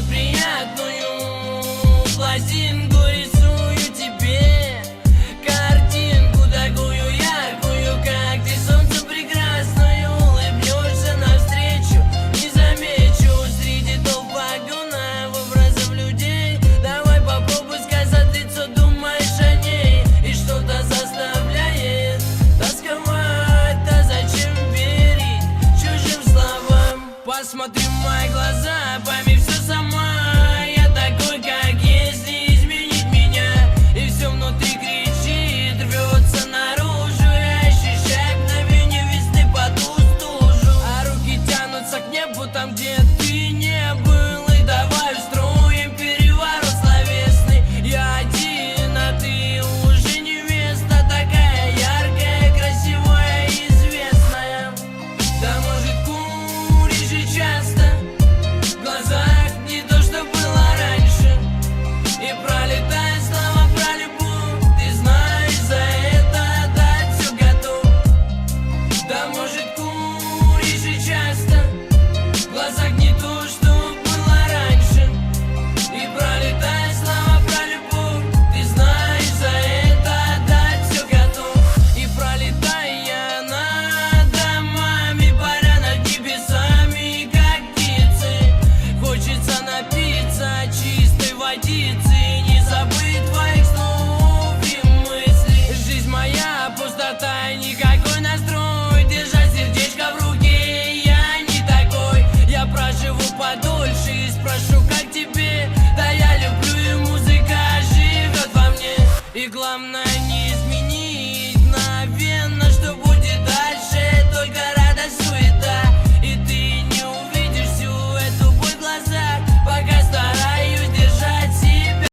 под приятную пластинку рисую тебе картинку такую яркую, как ты, солнце прекрасную. Улыбнешься навстречу, не замечу среди толп вагонов образов людей. Давай попробуй сказать лицо, думаешь о ней, и что-то заставляет тосковать. Да зачем верить чужим словам? Посмотри в мои глаза, пойми все сама. Я такой, как есть, не изменить меня. И все внутри кричит, рвется наружу. Я ощущаю мгновение весны по ту стужу, а руки тянутся к небу там, где